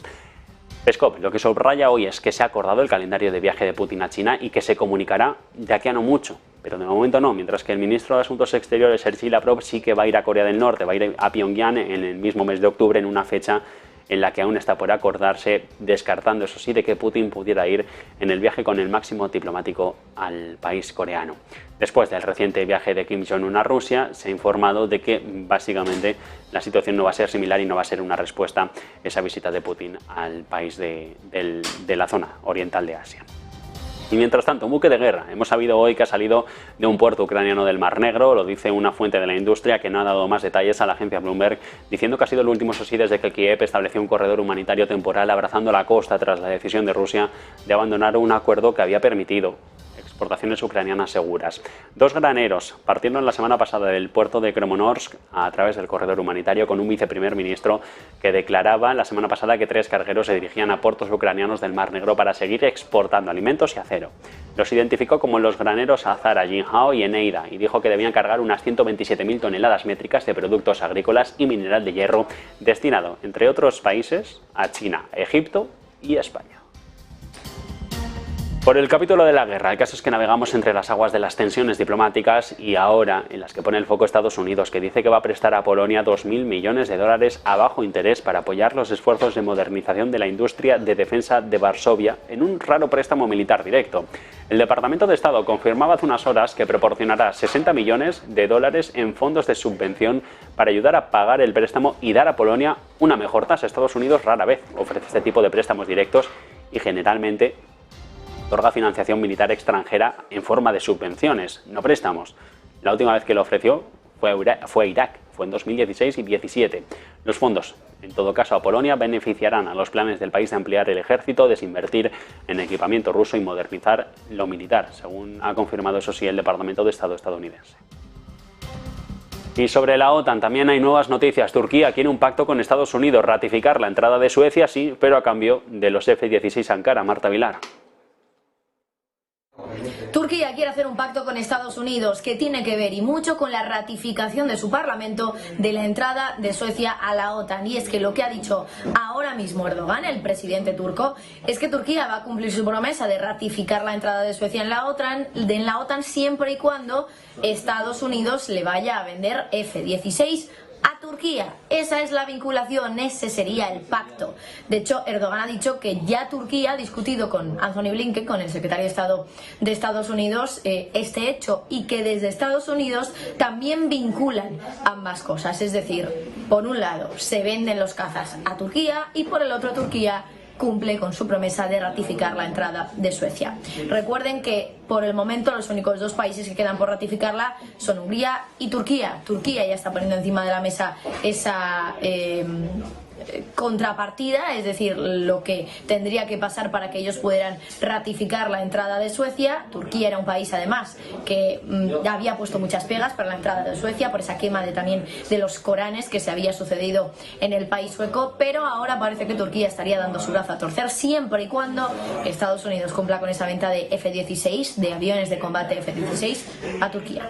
Peskov lo que subraya hoy es que se ha acordado el calendario de viaje de Putin a China y que se comunicará de aquí a no mucho, pero de momento no, mientras que el ministro de Asuntos Exteriores, Sergei Lavrov, sí que va a ir a Corea del Norte, va a ir a Pyongyang en el mismo mes de octubre, en una fecha en la que aún está por acordarse, descartando eso sí de que Putin pudiera ir en el viaje con el máximo diplomático al país coreano. Después del reciente viaje de Kim Jong-un a Rusia, se ha informado de que básicamente la situación no va a ser similar y no va a ser una respuesta esa visita de Putin al país de la zona oriental de Asia. Y mientras tanto, un buque de guerra. Hemos sabido hoy que ha salido de un puerto ucraniano del Mar Negro, lo dice una fuente de la industria que no ha dado más detalles a la agencia Bloomberg, diciendo que ha sido el último eso sí desde que Kiev estableció un corredor humanitario temporal abrazando la costa tras la decisión de Rusia de abandonar un acuerdo que había permitido exportaciones ucranianas seguras. 2 graneros partieron la semana pasada del puerto de Kramatorsk a través del corredor humanitario con un viceprimer ministro que declaraba la semana pasada que 3 cargueros se dirigían a puertos ucranianos del Mar Negro para seguir exportando alimentos y acero. Los identificó como los graneros Azara, Jinhao y Eneida y dijo que debían cargar unas 127.000 toneladas métricas de productos agrícolas y mineral de hierro destinado, entre otros países, a China, Egipto y España. Por el capítulo de la guerra, el caso es que navegamos entre las aguas de las tensiones diplomáticas y ahora en las que pone el foco Estados Unidos, que dice que va a prestar a Polonia 2.000 millones de dólares a bajo interés para apoyar los esfuerzos de modernización de la industria de defensa de Varsovia en un raro préstamo militar directo. El Departamento de Estado confirmaba hace unas horas que proporcionará 60 millones de dólares en fondos de subvención para ayudar a pagar el préstamo y dar a Polonia una mejor tasa. Estados Unidos rara vez ofrece este tipo de préstamos directos y generalmente otorga financiación militar extranjera en forma de subvenciones, no préstamos. La última vez que lo ofreció fue Irak, fue en 2016 y 2017. Los fondos, en todo caso a Polonia, beneficiarán a los planes del país de ampliar el ejército, desinvertir en equipamiento ruso y modernizar lo militar, según ha confirmado eso sí el Departamento de Estado estadounidense. Y sobre la OTAN también hay nuevas noticias. Turquía quiere un pacto con Estados Unidos, ratificar la entrada de Suecia, sí, pero a cambio de los F-16 Ankara. Marta Vilar. Turquía quiere hacer un pacto con Estados Unidos que tiene que ver y mucho con la ratificación de su Parlamento de la entrada de Suecia a la OTAN. Y es que lo que ha dicho ahora mismo Erdogan, el presidente turco, es que Turquía va a cumplir su promesa de ratificar la entrada de Suecia en la OTAN siempre y cuando Estados Unidos le vaya a vender F-16 a Turquía. Esa es la vinculación, ese sería el pacto. De hecho, Erdogan ha dicho que ya Turquía ha discutido con Anthony Blinken, con el secretario de Estado de Estados Unidos, este hecho, y que desde Estados Unidos también vinculan ambas cosas. Es decir, por un lado se venden los cazas a Turquía y por el otro Turquía cumple con su promesa de ratificar la entrada de Suecia. Recuerden que por el momento los únicos 2 países que quedan por ratificarla son Hungría y Turquía. Turquía ya está poniendo encima de la mesa esa contrapartida, es decir, lo que tendría que pasar para que ellos pudieran ratificar la entrada de Suecia. Turquía era un país además que había puesto muchas pegas para la entrada de Suecia por esa quema también de los Coranes que se había sucedido en el país sueco, pero ahora parece que Turquía estaría dando su brazo a torcer siempre y cuando Estados Unidos cumpla con esa venta de F-16, de aviones de combate F-16 a Turquía.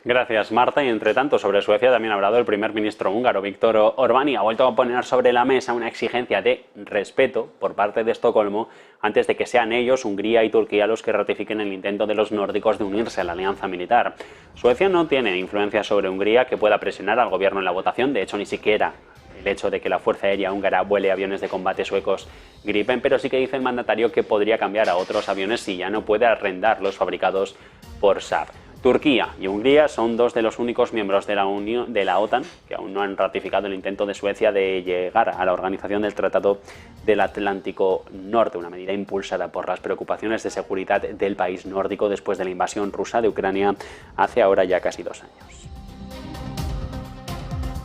Gracias, Marta. Y entre tanto, sobre Suecia también ha hablado el primer ministro húngaro, Viktor Orbán, y ha vuelto a poner sobre la mesa una exigencia de respeto por parte de Estocolmo antes de que sean ellos, Hungría y Turquía, los que ratifiquen el intento de los nórdicos de unirse a la alianza militar. Suecia no tiene influencia sobre Hungría que pueda presionar al gobierno en la votación, de hecho ni siquiera el hecho de que la Fuerza Aérea húngara vuele aviones de combate suecos Gripen, pero sí que dice el mandatario que podría cambiar a otros aviones si ya no puede arrendar los fabricados por Saab. Turquía y Hungría son 2 de los únicos miembros de la OTAN que aún no han ratificado el intento de Suecia de llegar a la organización del Tratado del Atlántico Norte, una medida impulsada por las preocupaciones de seguridad del país nórdico después de la invasión rusa de Ucrania hace ahora ya casi 2 años.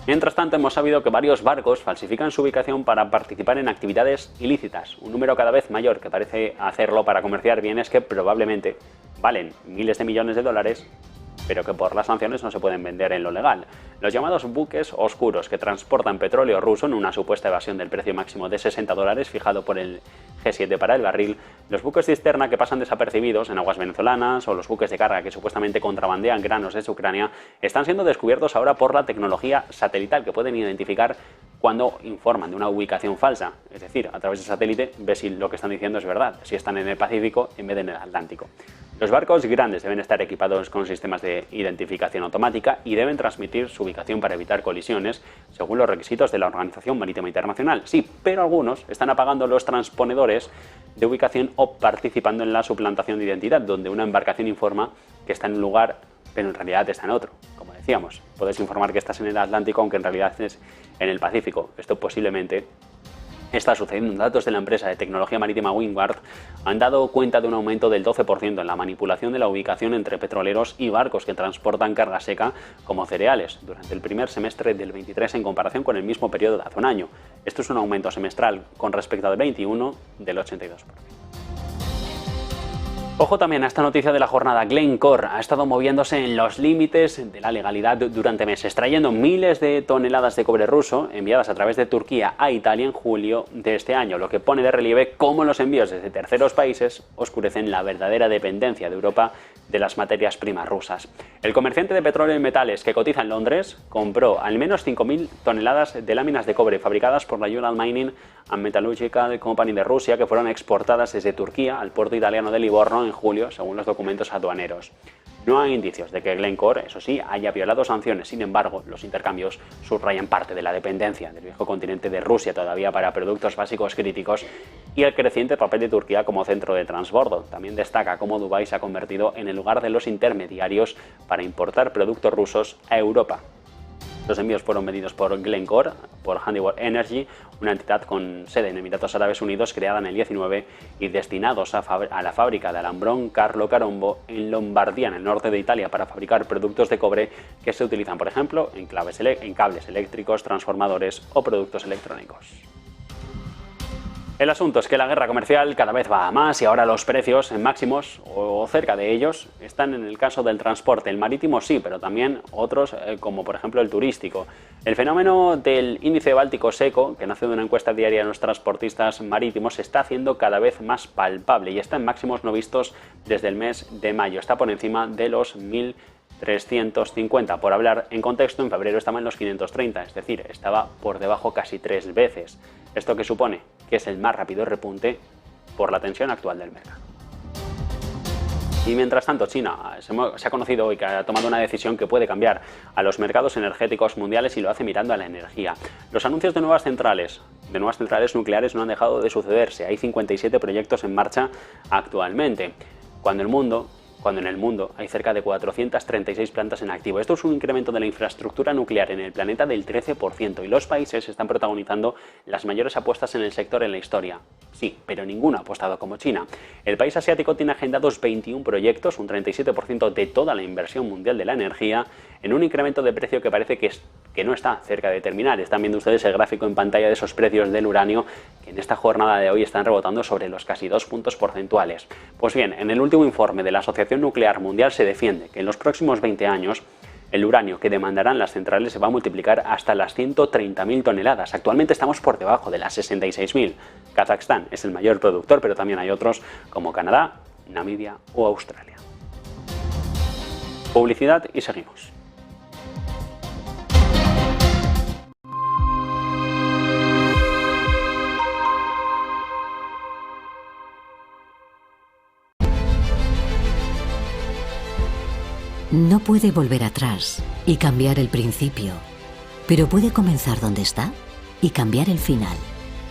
Mientras tanto, hemos sabido que varios barcos falsifican su ubicación para participar en actividades ilícitas, un número cada vez mayor que parece hacerlo para comerciar bienes que probablemente valen miles de millones de dólares pero que por las sanciones no se pueden vender en lo legal. Los llamados buques oscuros que transportan petróleo ruso en una supuesta evasión del precio máximo de $60 fijado por el G7 para el barril, los buques cisterna que pasan desapercibidos en aguas venezolanas o los buques de carga que supuestamente contrabandean granos desde Ucrania están siendo descubiertos ahora por la tecnología satelital que pueden identificar cuando informan de una ubicación falsa. Es decir, a través de satélite ves si lo que están diciendo es verdad, si están en el Pacífico en vez de en el Atlántico. Los barcos grandes deben estar equipados con sistemas de identificación automática y deben transmitir su ubicación para evitar colisiones según los requisitos de la Organización Marítima Internacional. Sí, pero algunos están apagando los transponedores de ubicación o participando en la suplantación de identidad, donde una embarcación informa que está en un lugar, pero en realidad está en otro. Como decíamos, puedes informar que estás en el Atlántico, aunque en realidad es en el Pacífico. Esto posiblemente está sucediendo. Datos de la empresa de tecnología marítima Windward han dado cuenta de un aumento del 12% en la manipulación de la ubicación entre petroleros y barcos que transportan carga seca como cereales durante el primer semestre del 23 en comparación con el mismo periodo de hace un año. Esto es un aumento semestral con respecto al 21 del 82%. Ojo también a esta noticia de la jornada. Glencore ha estado moviéndose en los límites de la legalidad durante meses, trayendo miles de toneladas de cobre ruso enviadas a través de Turquía a Italia en julio de este año, lo que pone de relieve cómo los envíos desde terceros países oscurecen la verdadera dependencia de Europa de las materias primas rusas. El comerciante de petróleo y metales que cotiza en Londres compró al menos 5.000 toneladas de láminas de cobre fabricadas por la Ural Mining and Metallurgical Company de Rusia, que fueron exportadas desde Turquía al puerto italiano de Livorno en julio, según los documentos aduaneros. No hay indicios de que Glencore, eso sí, haya violado sanciones. Sin embargo, los intercambios subrayan parte de la dependencia del viejo continente de Rusia todavía para productos básicos críticos y el creciente papel de Turquía como centro de transbordo. También destaca cómo Dubái se ha convertido en el lugar de los intermediarios para importar productos rusos a Europa. Los envíos fueron medidos por Glencore, por Honeywell Energy, una entidad con sede en Emiratos Árabes Unidos creada en el 19 y destinados a la fábrica de Alambrón Carlo Carombo en Lombardía, en el norte de Italia, para fabricar productos de cobre que se utilizan, por ejemplo, en cables eléctricos, transformadores o productos electrónicos. El asunto es que la guerra comercial cada vez va a más y ahora los precios en máximos o cerca de ellos están en el caso del transporte. El marítimo sí, pero también otros como por ejemplo el turístico. El fenómeno del índice báltico seco, que nace de una encuesta diaria de los transportistas marítimos, se está haciendo cada vez más palpable y está en máximos no vistos desde el mes de mayo. Está por encima de los 1.350. Por hablar en contexto, en febrero estaba en los 530, es decir, estaba por debajo casi 3 veces. ¿Esto qué supone? Que es el más rápido repunte por la tensión actual del mercado. Y mientras tanto, China se ha conocido hoy que ha tomado una decisión que puede cambiar a los mercados energéticos mundiales y lo hace mirando a la energía. Los anuncios de nuevas centrales nucleares no han dejado de sucederse. Hay 57 proyectos en marcha actualmente, cuando en el mundo hay cerca de 436 plantas en activo. Esto es un incremento de la infraestructura nuclear en el planeta del 13% y los países están protagonizando las mayores apuestas en el sector en la historia. Sí, pero ninguno ha apostado como China. El país asiático tiene agendados 21 proyectos, un 37% de toda la inversión mundial de la energía, en un incremento de precio que parece que no está cerca de terminar. Están viendo ustedes el gráfico en pantalla de esos precios del uranio, que en esta jornada de hoy están rebotando sobre los casi 2 puntos porcentuales. Pues bien, en el último informe de la Asociación Nuclear Mundial se defiende que en los próximos 20 años el uranio que demandarán las centrales se va a multiplicar hasta las 130.000 toneladas. Actualmente estamos por debajo de las 66.000. Kazajstán es el mayor productor, pero también hay otros como Canadá, Namibia o Australia. Publicidad y seguimos. No puede volver atrás y cambiar el principio, pero puede comenzar donde está y cambiar el final.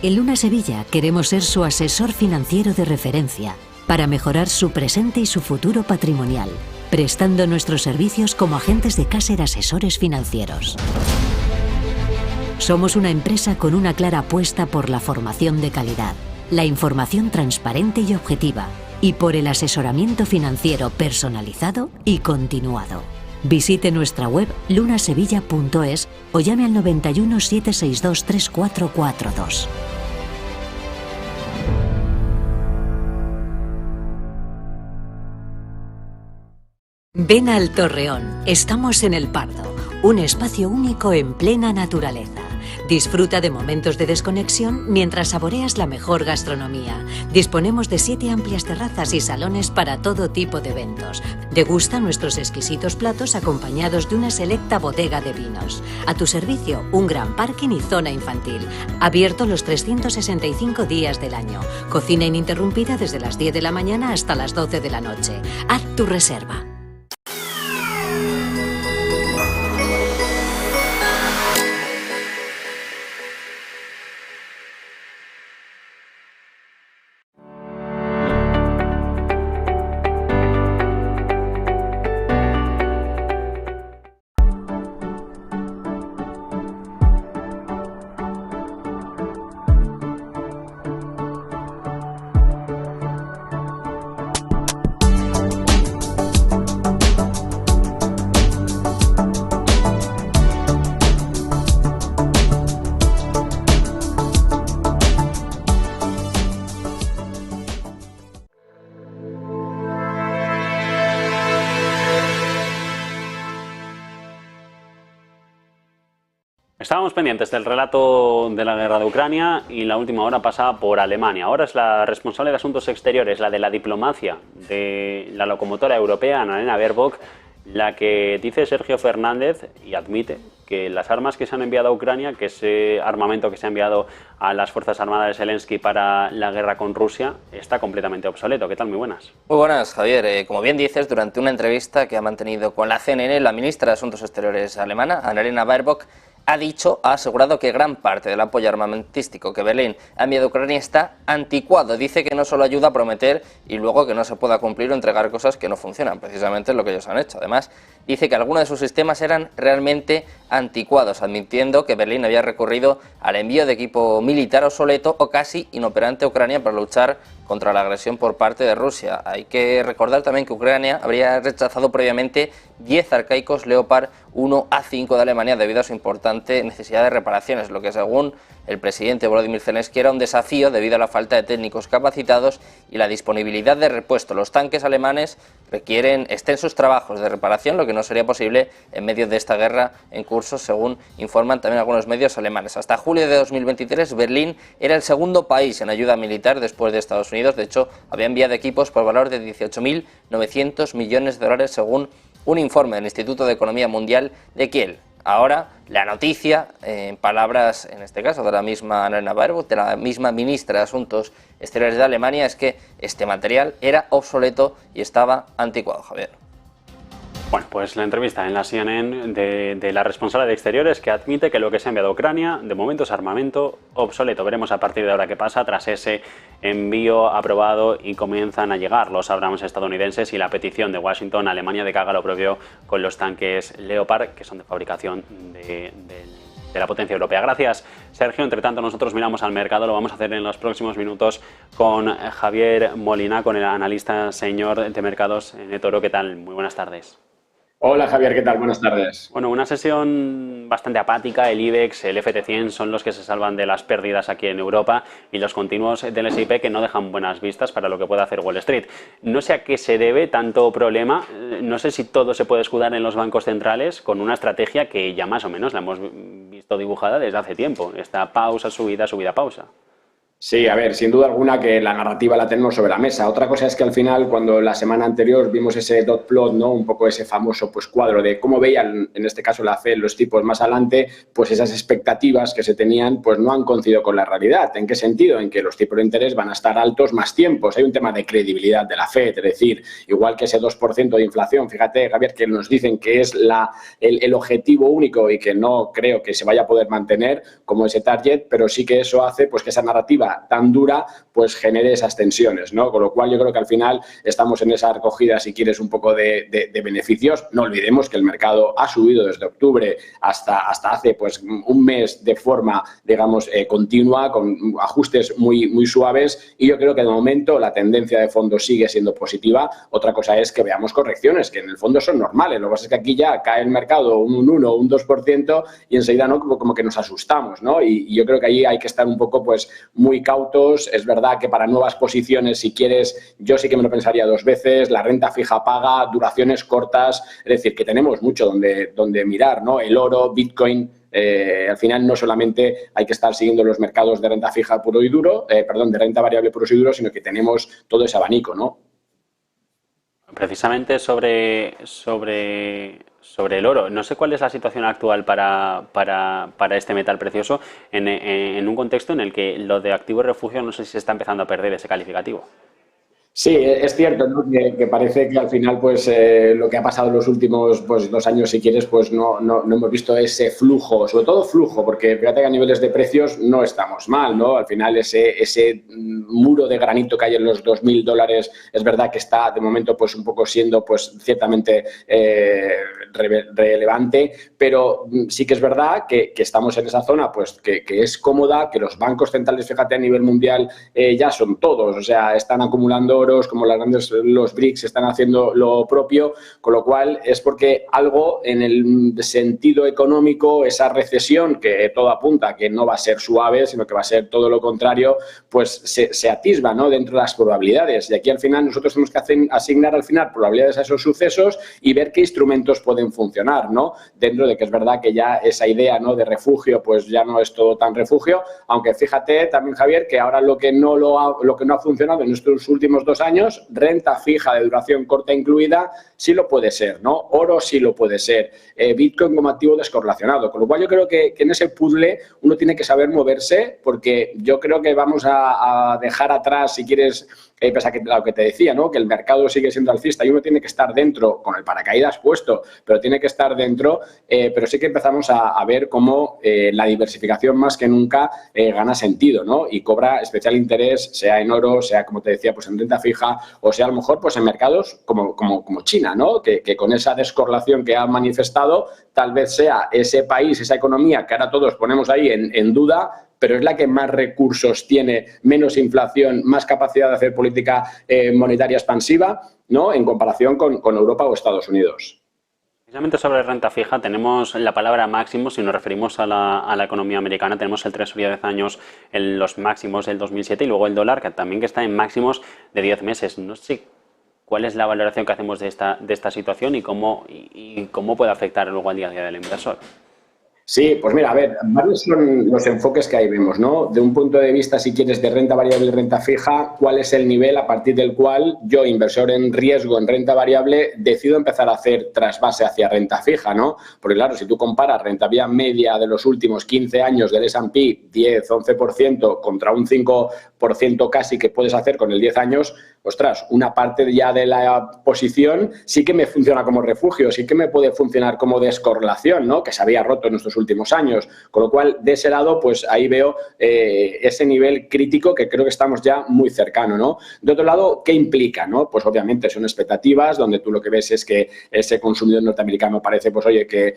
En Luna Sevilla queremos ser su asesor financiero de referencia para mejorar su presente y su futuro patrimonial, prestando nuestros servicios como agentes de Caser Asesores Financieros. Somos una empresa con una clara apuesta por la formación de calidad, la información transparente y objetiva, y por el asesoramiento financiero personalizado y continuado. Visite nuestra web lunasevilla.es o llame al 91 762 3442. Ven al Torreón, estamos en el Pardo, un espacio único en plena naturaleza. Disfruta de momentos de desconexión mientras saboreas la mejor gastronomía. Disponemos de 7 amplias terrazas y salones para todo tipo de eventos. Degusta nuestros exquisitos platos acompañados de una selecta bodega de vinos. A tu servicio, un gran parking y zona infantil. Abierto los 365 días del año. Cocina ininterrumpida desde las 10 de la mañana hasta las 12 de la noche. Haz tu reserva. Estábamos pendientes del relato de la guerra de Ucrania y la última hora pasa por Alemania. Ahora es la responsable de Asuntos Exteriores, la de la diplomacia de la locomotora europea, Annalena Baerbock, la que dice Sergio Fernández y admite que las armas que se han enviado a Ucrania, que ese armamento que se ha enviado a las Fuerzas Armadas de Zelensky para la guerra con Rusia, está completamente obsoleto. ¿Qué tal? Muy buenas. Muy buenas, Javier. Como bien dices, durante una entrevista que ha mantenido con la CNN, la ministra de Asuntos Exteriores alemana, Annalena Baerbock, ha asegurado que gran parte del apoyo armamentístico que Berlín ha enviado a Ucrania está anticuado. Dice que no solo ayuda a prometer y luego que no se pueda cumplir o entregar cosas que no funcionan, precisamente lo que ellos han hecho. Además, dice que algunos de sus sistemas eran realmente anticuados, admitiendo que Berlín había recurrido al envío de equipo militar obsoleto o casi inoperante a Ucrania para luchar contra la agresión por parte de Rusia. Hay que recordar también que Ucrania habría rechazado previamente 10 arcaicos Leopard 1A5 de Alemania debido a su importante necesidad de reparaciones, lo que según el presidente Volodymyr Zelensky era un desafío debido a la falta de técnicos capacitados y la disponibilidad de repuesto. Los tanques alemanes requieren extensos trabajos de reparación, lo que no sería posible en medio de esta guerra en curso, según informan también algunos medios alemanes. Hasta julio de 2023, Berlín era el segundo país en ayuda militar después de Estados Unidos. De hecho, había enviado equipos por valor de 18.900 millones de dólares, según un informe del Instituto de Economía Mundial de Kiel. Ahora, la noticia, en palabras, en este caso, de la misma Annalena Baerbock, de la misma ministra de Asuntos Exteriores de Alemania, es que este material era obsoleto y estaba anticuado, Javier. Bueno, pues la entrevista en la CNN de la responsable de Exteriores, que admite que lo que se ha enviado a Ucrania de momento es armamento obsoleto. Veremos a partir de ahora qué pasa tras ese envío aprobado y comienzan a llegar los Abrams estadounidenses y la petición de Washington a Alemania de que haga lo propio con los tanques Leopard, que son de fabricación de la potencia europea. Gracias, Sergio. Entre tanto, nosotros miramos al mercado. Lo vamos a hacer en los próximos minutos con Javier Molina, con el analista señor de mercados en eToro. ¿Qué tal? Muy buenas tardes. Hola Javier, ¿qué tal? Buenas tardes. Bueno, una sesión bastante apática. El IBEX, el FT100 son los que se salvan de las pérdidas aquí en Europa y los continuos del S&P que no dejan buenas vistas para lo que pueda hacer Wall Street. No sé a qué se debe tanto problema, no sé si todo se puede escudar en los bancos centrales con una estrategia que ya más o menos la hemos visto dibujada desde hace tiempo. Esta pausa, subida, subida, pausa. Sí, a ver, sin duda alguna que la narrativa la tenemos sobre la mesa. Otra cosa es que al final, cuando la semana anterior vimos ese dot plot, ¿no? Un poco ese famoso cuadro de cómo veían, en este caso la Fed, los tipos más adelante, pues esas expectativas que se tenían pues no han coincidido con la realidad. ¿En qué sentido? En que los tipos de interés van a estar altos más tiempos. Hay un tema de credibilidad de la Fed, es decir, igual que ese 2% de inflación, fíjate, Javier, que nos dicen que es el objetivo único y que no creo que se vaya a poder mantener como ese target, pero sí que eso hace pues que esa narrativa tan dura pues genere esas tensiones, ¿no? Con lo cual yo creo que al final estamos en esa recogida, si quieres, un poco de beneficios. No olvidemos que el mercado ha subido desde octubre hasta hace pues un mes de forma, digamos, continua, con ajustes muy suaves, y yo creo que de momento la tendencia de fondo sigue siendo positiva. Otra cosa es que veamos correcciones, que en el fondo son normales. Lo que pasa es que aquí ya cae el mercado un 1, un 2% y enseguida, ¿no? Como que nos asustamos, ¿no? Y yo creo que ahí hay que estar un poco pues muy muy cautos. Es verdad que para nuevas posiciones, si quieres, yo sí que me lo pensaría 2 veces. La renta fija paga, duraciones cortas, es decir, que tenemos mucho donde mirar, ¿no? El oro, Bitcoin. Al final no solamente hay que estar siguiendo los mercados de renta fija puro y duro, de renta variable puro y duro, sino que tenemos todo ese abanico, ¿no? Precisamente sobre el oro, no sé cuál es la situación actual para este metal precioso en un contexto en el que lo de activo y refugio no sé si se está empezando a perder ese calificativo. Sí, es cierto, ¿no? Que parece que al final pues lo que ha pasado en los últimos 2 años, si quieres, pues no hemos visto ese flujo, sobre todo flujo, porque fíjate que a niveles de precios no estamos mal, ¿no? Al final ese muro de granito que hay en los $2.000 es verdad que está de momento pues un poco siendo pues ciertamente relevante, pero sí que es verdad que estamos en esa zona pues que es cómoda, que los bancos centrales, fíjate, a nivel mundial ya son todos, o sea, están acumulando oros, como los BRICS están haciendo lo propio, con lo cual es porque algo en el sentido económico, esa recesión que todo apunta que no va a ser suave, sino que va a ser todo lo contrario, pues se atisba, ¿no? Dentro de las probabilidades. Y aquí al final nosotros tenemos que asignar al final probabilidades a esos sucesos y ver qué instrumentos pueden funcionar, ¿no? Dentro de que es verdad que ya esa idea, ¿no?, de refugio, pues ya no es todo tan refugio, aunque fíjate también, Javier, que ahora lo que no ha funcionado en estos últimos 2 años, renta fija de duración corta incluida, sí lo puede ser, ¿no? Oro sí lo puede ser, Bitcoin como activo descorrelacionado, con lo cual yo creo que en ese puzzle uno tiene que saber moverse, porque yo creo que vamos a dejar atrás, si quieres, pese a que lo que te decía, ¿no?, que el mercado sigue siendo alcista y uno tiene que estar dentro, con el paracaídas puesto, pero tiene que estar dentro, pero sí que empezamos a ver cómo la diversificación más que nunca gana sentido, ¿no? Y cobra especial interés, sea en oro, sea, como te decía, pues en renta fija, o sea, a lo mejor pues en mercados como China, ¿no? Que con esa descorrelación que ha manifestado, tal vez sea ese país, esa economía que ahora todos ponemos ahí en duda, pero es la que más recursos tiene, menos inflación, más capacidad de hacer política monetaria expansiva, ¿no?, en comparación con Europa o Estados Unidos. Precisamente sobre renta fija tenemos la palabra máximo, si nos referimos a la economía americana, tenemos el Treasury a 10 años en los máximos del 2007 y luego el dólar, que también está en máximos de 10 meses. No sé cuál es la valoración que hacemos de esta situación y cómo puede afectar luego al día a día del inversor. Sí, pues mira, a ver, varios son los enfoques que ahí vemos, ¿no? De un punto de vista, si quieres, de renta variable y renta fija, ¿cuál es el nivel a partir del cual yo, inversor en riesgo en renta variable, decido empezar a hacer trasvase hacia renta fija, ¿no? Porque claro, si tú comparas rentabilidad media de los últimos 15 años del S&P, 10, 11%, contra un 5% casi que puedes hacer con el 10 años, ostras, una parte ya de la posición sí que me funciona como refugio, sí que me puede funcionar como descorrelación, ¿no?, que se había roto en estos últimos años. Con lo cual, de ese lado, pues ahí veo ese nivel crítico que creo que estamos ya muy cercano, ¿no? De otro lado, ¿qué implica, no? Pues obviamente son expectativas donde tú lo que ves es que ese consumidor norteamericano parece, pues oye, que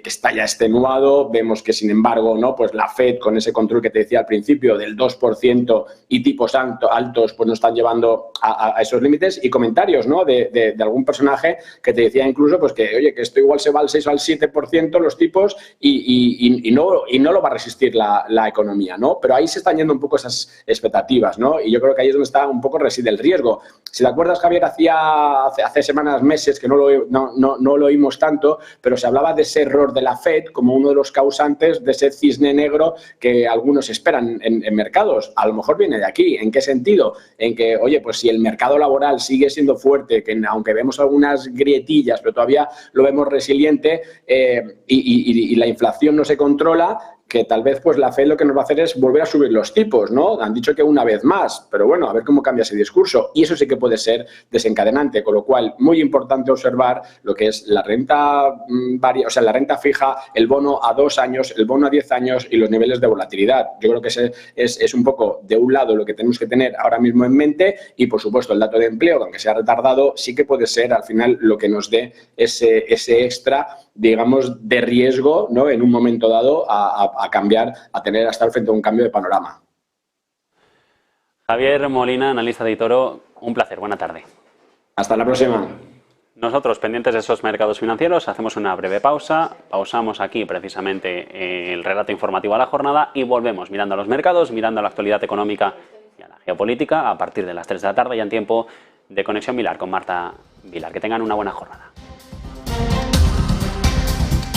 está ya extenuado. Vemos que, sin embargo, ¿no?, pues la Fed, con ese control que te decía al principio del 2% y tipos altos, pues nos están llevando a esos límites. Y comentarios, ¿no?, de algún personaje que te decía incluso pues que, oye, que esto igual se va al 6 o al 7% los tipos y no lo va a resistir la economía, ¿no? Pero ahí se están yendo un poco esas expectativas, ¿no? Y yo creo que ahí es donde está un poco reside el riesgo. Si te acuerdas, Javier, hace semanas, meses, que no lo oímos tanto, pero se hablaba de ese error de la Fed como uno de los causantes de ese cisne negro que algunos esperan en mercados. A lo mejor viene de aquí. ¿En qué sentido? En que, oye, pues si el mercado laboral sigue siendo fuerte, que aunque vemos algunas grietillas, pero todavía lo vemos resiliente, y la inflación no se controla, que tal vez pues la Fed lo que nos va a hacer es volver a subir los tipos, ¿no? Han dicho que una vez más, pero bueno, a ver cómo cambia ese discurso. Y eso sí que puede ser desencadenante, con lo cual muy importante observar lo que es la renta la renta fija, el bono a 2 años, el bono a 10 años y los niveles de volatilidad. Yo creo que ese es un poco, de un lado, lo que tenemos que tener ahora mismo en mente, y por supuesto el dato de empleo, que aunque sea retardado, sí que puede ser al final lo que nos dé ese extra, digamos, de riesgo, ¿no?, en un momento dado a cambiar, a estar frente a un cambio de panorama. Javier Molina, analista de eToro, un placer, buena tarde. Hasta la próxima. Nosotros, pendientes de esos mercados financieros, hacemos una breve pausa, pausamos aquí precisamente el relato informativo a la jornada y volvemos mirando a los mercados, mirando a la actualidad económica y a la geopolítica a partir de las 3 de la tarde, ya en tiempo de Conexión Vilar con Marta Vilar. Que tengan una buena jornada.